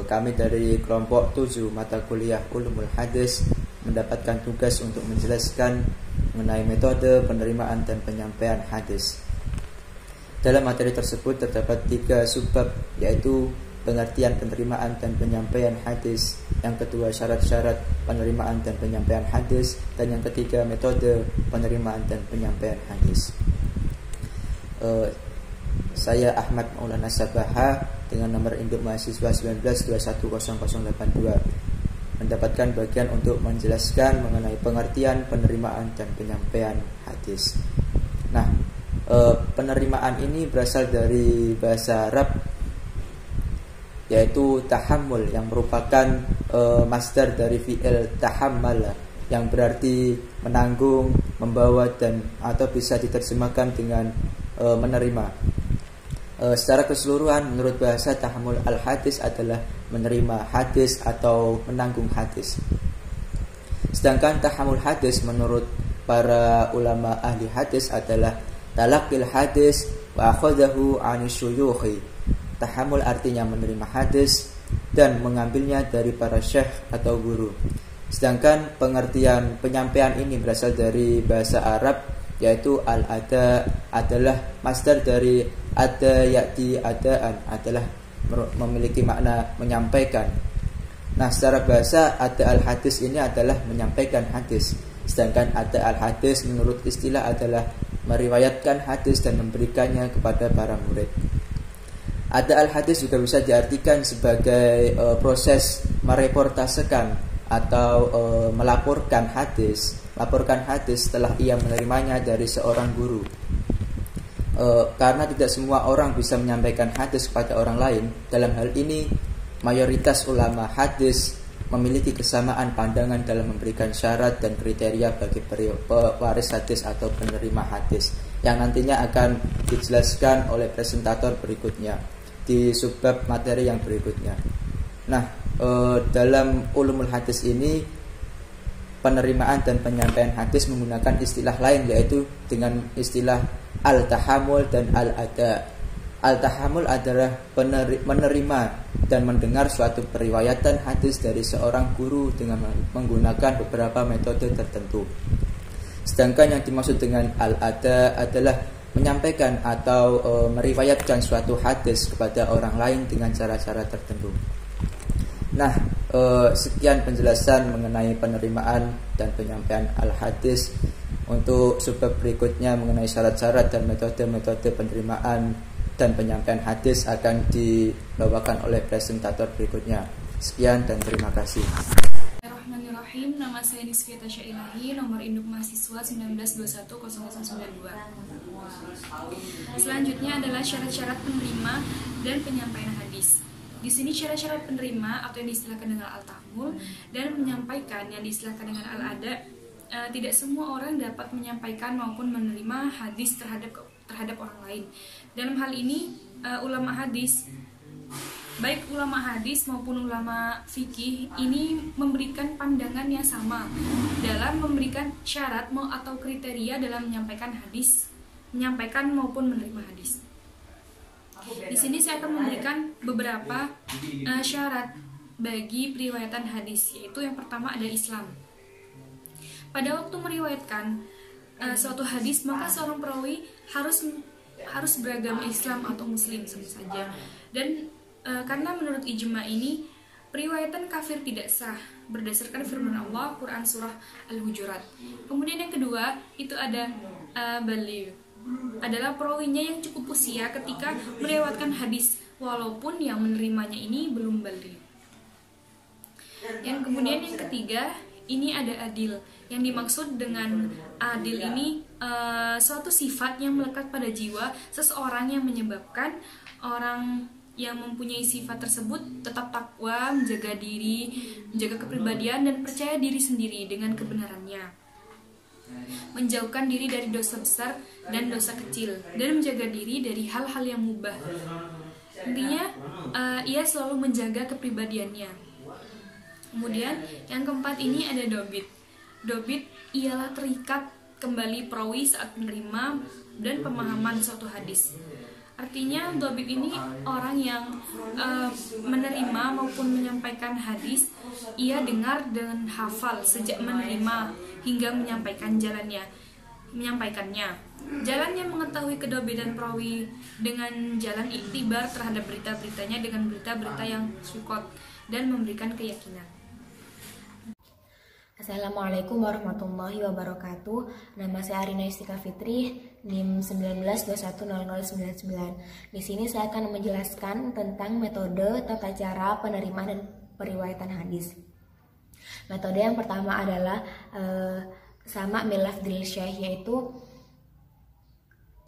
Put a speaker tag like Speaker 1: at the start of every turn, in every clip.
Speaker 1: kami dari kelompok 7 mata kuliah Ulumul Hadis mendapatkan tugas untuk menjelaskan mengenai metode penerimaan dan penyampaian hadis. Dalam materi tersebut terdapat 3 subbab, yaitu pengertian penerimaan dan penyampaian hadis, yang kedua syarat-syarat penerimaan dan penyampaian hadis, dan yang ketiga metode penerimaan dan penyampaian hadis. Saya Ahmad Maulana Sabaha dengan nomor induk mahasiswa 19210082 mendapatkan bagian untuk menjelaskan mengenai pengertian penerimaan dan penyampaian hadis. Nah, penerimaan ini berasal dari bahasa Arab, yaitu tahammul, yang merupakan masdar dari fi'il tahammala, yang berarti menanggung, membawa, dan atau bisa diterjemahkan dengan menerima. Secara keseluruhan menurut bahasa tahammul al-hadis adalah menerima hadis atau menanggung hadis. Sedangkan tahammul hadis menurut para ulama ahli hadis adalah talaqil hadis wa akhadahu 'ani syuyukhi. Tahammul artinya menerima hadis dan mengambilnya dari para syekh atau guru. Sedangkan pengertian penyampaian ini berasal dari bahasa Arab, yaitu al-ada adalah masdar dari ada, yakti adaan, adalah memiliki makna menyampaikan. Nah, secara bahasa ada al-hadis ini adalah menyampaikan hadis. Sedangkan ada al-hadis menurut istilah adalah meriwayatkan hadis dan memberikannya kepada para murid. Ada al-hadis juga bisa diartikan sebagai proses mereportasekan atau melaporkan hadis setelah ia menerimanya dari seorang guru. Karena tidak semua orang bisa menyampaikan hadis kepada orang lain, dalam hal ini mayoritas ulama hadis memiliki kesamaan pandangan dalam memberikan syarat dan kriteria bagi pewaris hadis atau penerima hadis, yang nantinya akan dijelaskan oleh presentator berikutnya di subbab materi yang berikutnya. Nah, dalam ulumul hadis ini penerimaan dan penyampaian hadis menggunakan istilah lain, yaitu dengan istilah al-tahammul dan al-ada. Al-tahammul adalah menerima dan mendengar suatu periwayatan hadis dari seorang guru dengan menggunakan beberapa metode tertentu. Sedangkan yang dimaksud dengan al-ada adalah menyampaikan atau meriwayatkan suatu hadis kepada orang lain dengan cara-cara tertentu. Nah, sekian penjelasan mengenai penerimaan dan penyampaian al-hadis. Untuk subbab berikutnya mengenai syarat-syarat dan metode-metode penerimaan dan penyampaian hadis akan dibawakan oleh presentator berikutnya. Sekian dan terima kasih.
Speaker 2: Bismillahirrahmanirrahim. Nama saya Nisfiyata Syailahi, nomor induk mahasiswa 19210092. Selanjutnya adalah syarat-syarat penerima dan penyampaian hadis. Di sini syarat-syarat penerima atau yang diistilahkan dengan al-tahmul dan menyampaikan yang diistilahkan dengan al-ada. Tidak semua orang dapat menyampaikan maupun menerima hadis terhadap orang lain. Dalam hal ini ulama hadis, baik ulama hadis maupun ulama fikih, ini memberikan pandangan yang sama dalam memberikan syarat atau kriteria dalam menyampaikan hadis, menyampaikan maupun menerima hadis. Di sini saya akan memberikan beberapa syarat bagi periwayatan hadis, yaitu yang pertama ada Islam. Pada waktu meriwayatkan suatu hadis, maka seorang perawi harus beragama Islam atau Muslim sama saja. Dan karena menurut ijma ini periwayatan kafir tidak sah berdasarkan firman Allah Quran surah Al-Hujurat. Kemudian yang kedua itu ada baligh, adalah perawinya yang cukup usia ketika meriwayatkan hadis walaupun yang menerimanya ini belum baligh. Yang kemudian yang ketiga ini ada adil. Yang dimaksud dengan adil ini suatu sifat yang melekat pada jiwa seseorang yang menyebabkan orang yang mempunyai sifat tersebut tetap takwa, menjaga diri, menjaga kepribadian dan percaya diri sendiri dengan kebenarannya, menjauhkan diri dari dosa besar dan dosa kecil, dan menjaga diri dari hal-hal yang mubah. Intinya ia selalu menjaga kepribadiannya. Kemudian yang keempat ini ada dobit. Dobit ialah terikat kembali perawi saat menerima dan pemahaman suatu hadis. Artinya dhabit ini orang yang menerima maupun menyampaikan hadis, ia dengar dan hafal sejak menerima hingga menyampaikannya. Jalannya mengetahui kedobitan perawi dengan jalan iktibar terhadap berita-beritanya dengan berita-berita yang sukot dan memberikan keyakinan.
Speaker 3: Assalamualaikum warahmatullahi wabarakatuh. Nama saya Arina Istika Fitri, NIM 19210099. Di sini saya akan menjelaskan tentang metode tata cara penerimaan dan periwayatan hadis. Metode yang pertama adalah sama milafdil syekh, yaitu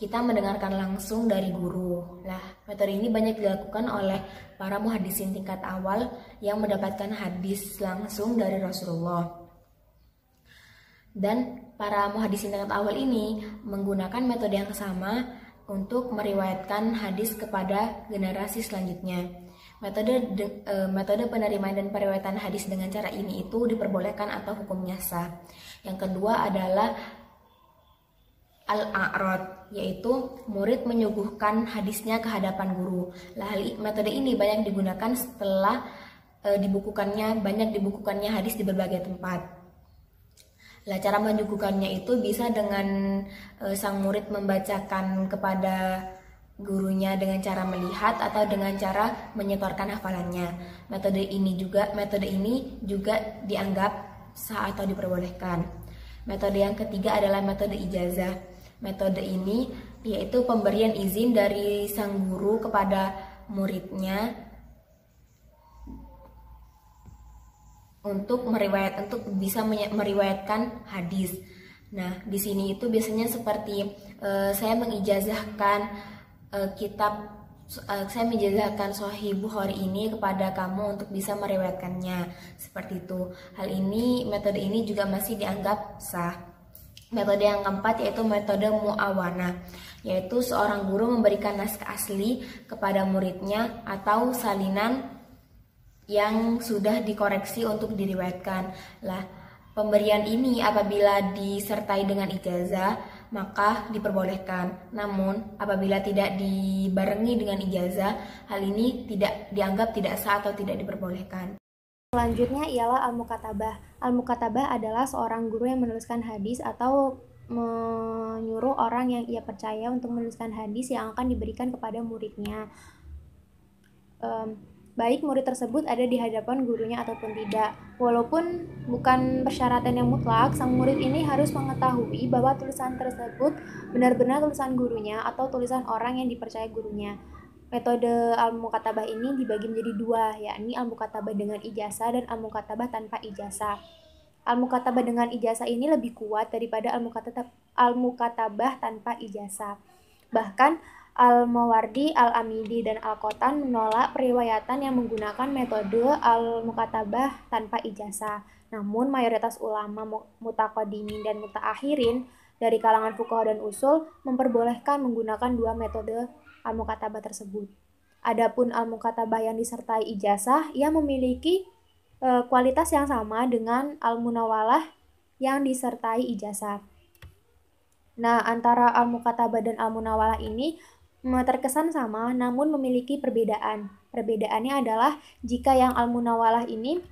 Speaker 3: kita mendengarkan langsung dari guru. Nah, metode ini banyak dilakukan oleh para muhaddisin tingkat awal yang mendapatkan hadis langsung dari Rasulullah. Dan para muhaddisin tingkat awal ini menggunakan metode yang sama untuk meriwayatkan hadis kepada generasi selanjutnya. Metode penerimaan dan periwayatan hadis dengan cara ini itu diperbolehkan atau hukumnya sah. Yang kedua adalah al-a'rad, yaitu murid menyuguhkan hadisnya ke hadapan guru. Metode ini banyak digunakan setelah banyak dibukukannya hadis di berbagai tempat. Cara menyuguhkannya itu bisa dengan sang murid membacakan kepada gurunya dengan cara melihat atau dengan cara menyetorkan hafalannya. Metode ini juga dianggap sah atau diperbolehkan. Metode yang ketiga adalah metode ijazah. Metode ini yaitu pemberian izin dari sang guru kepada muridnya untuk bisa meriwayatkan hadis. Nah, di sini itu biasanya seperti saya mengijazahkan saya menjazahkan Sahih Bukhari ini kepada kamu untuk bisa meriwayatkannya, seperti itu. Metode ini juga masih dianggap sah. Metode yang keempat yaitu metode muawana, yaitu seorang guru memberikan naskah asli kepada muridnya atau salinan yang sudah dikoreksi untuk diriwayatkan. Pemberian ini apabila disertai dengan ijazah maka diperbolehkan. Namun apabila tidak dibarengi dengan ijazah, hal ini dianggap tidak sah atau tidak diperbolehkan.
Speaker 4: Selanjutnya ialah al-mukatabah. Al-mukatabah adalah seorang guru yang menuliskan hadis atau menyuruh orang yang ia percaya untuk menuliskan hadis yang akan diberikan kepada muridnya. Baik murid tersebut ada di hadapan gurunya ataupun tidak. Walaupun bukan persyaratan yang mutlak, sang murid ini harus mengetahui bahwa tulisan tersebut benar-benar tulisan gurunya atau tulisan orang yang dipercaya gurunya. Metode al-mukatabah ini dibagi menjadi dua, yakni al-mukatabah dengan ijazah dan al-mukatabah tanpa ijazah. Al-mukatabah dengan ijazah ini lebih kuat daripada al-mukatabah tanpa ijazah. Bahkan Al-Mawardi, Al-Amidi, dan Al-Qotan menolak periwayatan yang menggunakan metode al-mukatabah tanpa ijazah. Namun mayoritas ulama mutaqaddimin dan mutaakhirin dari kalangan fuqaha dan usul memperbolehkan menggunakan dua metode al-mukatabah tersebut. Adapun al-mukatabah yang disertai ijazah, ia memiliki kualitas yang sama dengan al-munawalah yang disertai ijazah. Nah, antara al-mukatabah dan al-munawalah ini terkesan sama namun memiliki perbedaan. Perbedaannya adalah jika yang al-munawalah ini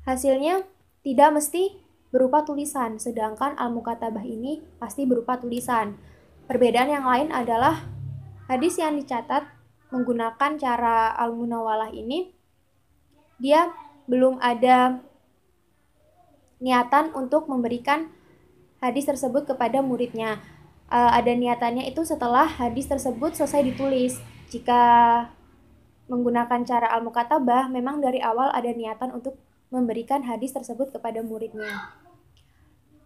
Speaker 4: hasilnya tidak mesti berupa tulisan, sedangkan al-mukatabah ini pasti berupa tulisan. Perbedaan yang lain adalah hadis yang dicatat menggunakan cara al-munawalah ini, dia belum ada niatan untuk memberikan hadis tersebut kepada muridnya. Ada niatannya itu setelah hadis tersebut selesai ditulis. Jika menggunakan cara al-mukatabah, memang dari awal ada niatan untuk memberikan hadis tersebut kepada muridnya.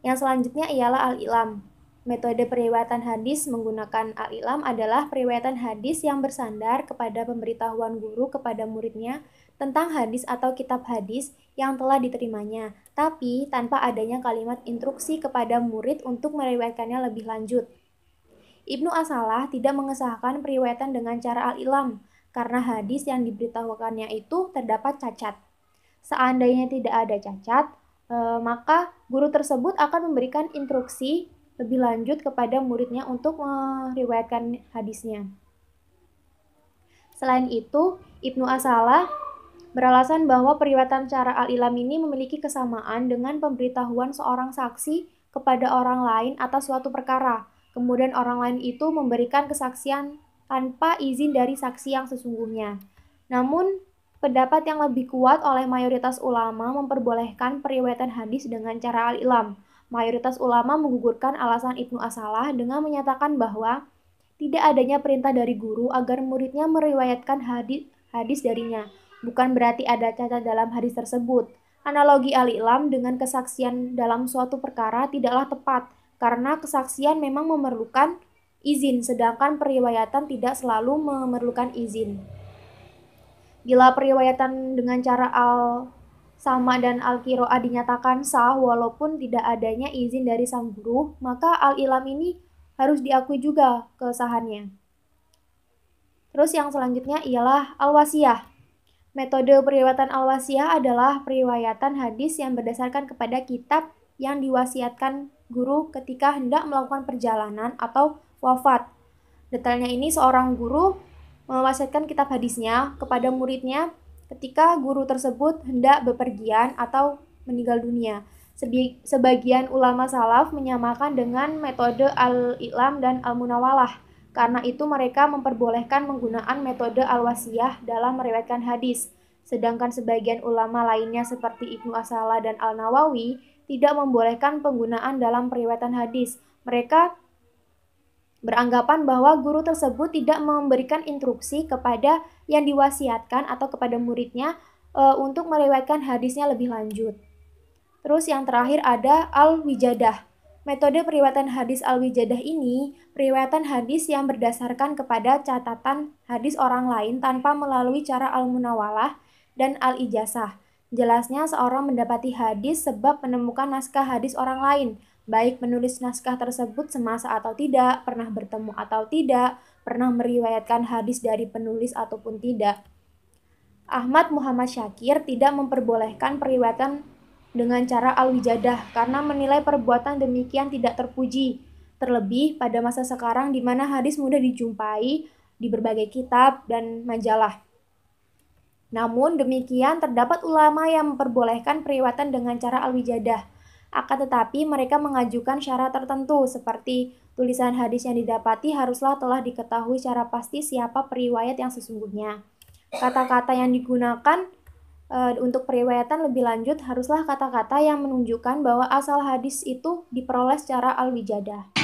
Speaker 4: Yang selanjutnya ialah al-ilam. Metode periwayatan hadis menggunakan al-ilam adalah periwayatan hadis yang bersandar kepada pemberitahuan guru kepada muridnya tentang hadis atau kitab hadis yang telah diterimanya, tapi tanpa adanya kalimat instruksi kepada murid untuk meriwayatkannya lebih lanjut. Ibnu As-Salah tidak mengesahkan periwayatan dengan cara al-ilam karena hadis yang diberitahukannya itu terdapat cacat. Seandainya tidak ada cacat, maka guru tersebut akan memberikan instruksi lebih lanjut kepada muridnya untuk meriwayatkan hadisnya. Selain itu, Ibnu Asalah beralasan bahwa periwayatan secara al-ilam ini memiliki kesamaan dengan pemberitahuan seorang saksi kepada orang lain atas suatu perkara. Kemudian orang lain itu memberikan kesaksian tanpa izin dari saksi yang sesungguhnya. Namun, pendapat yang lebih kuat oleh mayoritas ulama memperbolehkan periwayatan hadis dengan cara al-ilam. Mayoritas ulama menggugurkan alasan Ibnu Asalah dengan menyatakan bahwa tidak adanya perintah dari guru agar muridnya meriwayatkan hadis darinya. Bukan berarti ada cacat dalam hadis tersebut. Analogi al-ilam dengan kesaksian dalam suatu perkara tidaklah tepat, karena kesaksian memang memerlukan izin, sedangkan periwayatan tidak selalu memerlukan izin. Bila periwayatan dengan cara al-sama dan al-qiraah dinyatakan sah walaupun tidak adanya izin dari sang guru, maka al-ilam ini harus diakui juga kesahannya. Terus yang selanjutnya ialah al-wasiyah. Metode periwayatan al-wasiyah adalah periwayatan hadis yang berdasarkan kepada kitab yang diwasiatkan guru ketika hendak melakukan perjalanan atau wafat. Detailnya ini seorang guru mewasiatkan kitab hadisnya kepada muridnya ketika guru tersebut hendak bepergian atau meninggal dunia. Sebagian ulama salaf menyamakan dengan metode al-i'lam dan al-munawalah. Karena itu mereka memperbolehkan penggunaan metode al-wasiyah dalam meriwayatkan hadis. Sedangkan sebagian ulama lainnya seperti Ibnu Asalah dan Al-Nawawi tidak membolehkan penggunaan dalam periwayatan hadis. Mereka beranggapan bahwa guru tersebut tidak memberikan instruksi kepada yang diwasiatkan atau kepada muridnya untuk meriwayatkan hadisnya lebih lanjut. Terus yang terakhir ada al-wijadah. Metode periwayatan hadis al-wijadah ini periwayatan hadis yang berdasarkan kepada catatan hadis orang lain tanpa melalui cara al-munawalah dan al-ijazah. Jelasnya seorang mendapati hadis sebab menemukan naskah hadis orang lain, baik penulis naskah tersebut semasa atau tidak, pernah bertemu atau tidak, pernah meriwayatkan hadis dari penulis ataupun tidak. Ahmad Muhammad Syakir tidak memperbolehkan periwayatan dengan cara al-wijadah karena menilai perbuatan demikian tidak terpuji. Terlebih pada masa sekarang di mana hadis mudah dijumpai di berbagai kitab dan majalah. Namun demikian terdapat ulama yang memperbolehkan periwayatan dengan cara al-wijadah. Akan tetapi mereka mengajukan syarat tertentu seperti tulisan hadis yang didapati haruslah telah diketahui secara pasti siapa periwayat yang sesungguhnya. Kata-kata yang digunakan untuk periwayatan lebih lanjut haruslah kata-kata yang menunjukkan bahwa asal hadis itu diperoleh secara al-wijadah.